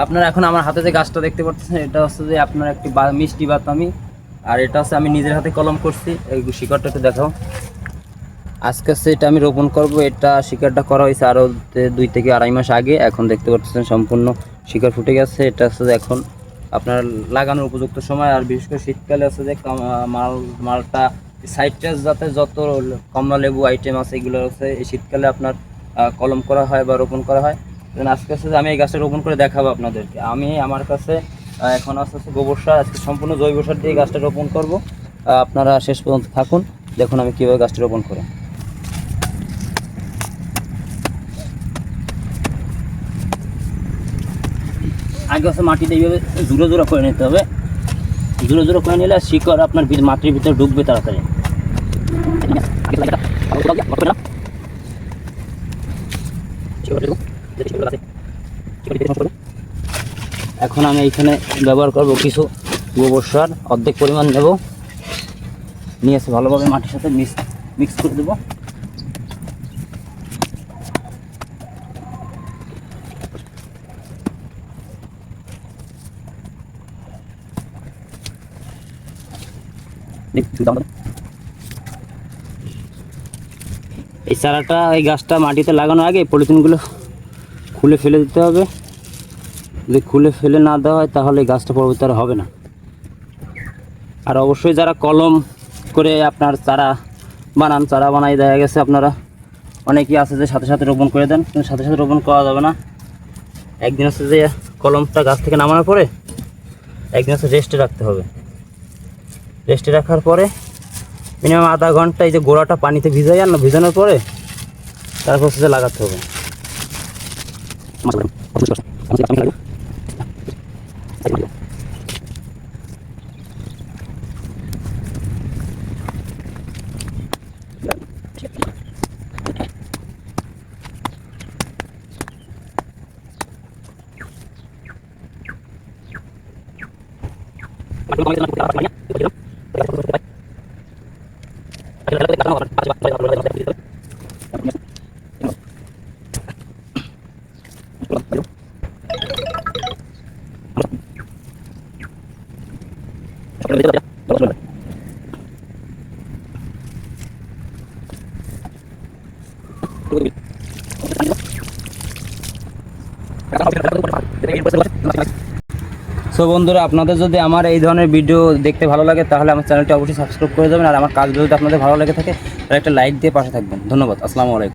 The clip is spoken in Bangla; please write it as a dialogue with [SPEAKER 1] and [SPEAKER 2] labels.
[SPEAKER 1] আপনারা এখন আমার হাতে যে গাছটা দেখতে পাচ্ছেন এটা হচ্ছে যে আপনার একটি মিষ্টি বাতামি, আর এটা হচ্ছে আমি নিজের হাতে কলম করছি। এই শিকড়টা একটু দেখাও। আজকে হচ্ছে এটা আমি রোপণ করব। এটা শিকড়টা করা হয়েছে আরও 2 থেকে 2.5 মাস আগে। এখন দেখতে পাচ্ছেন সম্পূর্ণ শিকড় ফুটে গেছে। এটা হচ্ছে যে এখন আপনার লাগানোর উপযুক্ত সময়। আর বিশেষ করে শীতকালে হচ্ছে যে মালটা সাইট্রাস যাতে যত কমলা লেবু আইটেম আছে এগুলো হচ্ছে এই শীতকালে আপনার কলম করা হয় বা রোপণ করা হয়। আজকে হচ্ছে যে আমি এই গাছটা রোপণ করে দেখাবো আপনাদেরকে। আমি আমার কাছে এখন হচ্ছে গোবর সার, আজকে সম্পূর্ণ জৈব সার দিয়ে গাছটা রোপণ করব। আপনারা শেষ পর্যন্ত থাকুন, দেখুন আমি কীভাবে গাছটা রোপণ করি। আগে হচ্ছে মাটিতে এইভাবে জোড়ো জোড়ো করে নিতে হবে। জোড়ো জোড়ো করে নিলে শিকড় আপনার মাটির ভিতরে ঢুকবে তাড়াতাড়ি। এখন আমি এইখানে ব্যবহার করব কিছু গোবর সার, অর্ধেক পরিমাণ নেব, নিয়ে এসে ভালোভাবে মাটির সাথে মিক্স করে দেবো। এই চারাটা, এই গাছটা মাটিতে লাগানোর আগে পলিথিনগুলো খুলে ফেলে দিতে হবে। যদি খুলে ফেলে না দেওয়া হয় তাহলে এই গাছটা পরবর্তী আর হবে না। আর অবশ্যই যারা কলম করে আপনার চারা বানাই দেখা গেছে আপনারা অনেকেই আছে যে সাথে সাথে রোপণ করে দেন, কিন্তু সাথে সাথে রোপণ করা যাবে না। একদিন হচ্ছে যে কলমটা গাছ থেকে নামানোর পরে একদিন হচ্ছে রেস্টে রাখতে হবে। রেস্টে রাখার পরে মিনিমাম আধা ঘন্টা এই যে গোড়াটা পানিতে ভিজাই না, ভিজানোর পরে তারপর হচ্ছে লাগাতে হবে। সো বন্ধুরা, আপনাদের যদি আমার এই ধরনের ভিডিও দেখতে ভালো লাগে তাহলে আমার চ্যানেলটি অবশ্যই সাবস্ক্রাইব করে দেবেন। আর আমার কাজগুলো যদি আপনাদের ভালো লেগে থাকে তাহলে একটা লাইক দিয়ে পাশে থাকবেন। ধন্যবাদ। আসসালামু আলাইকুম।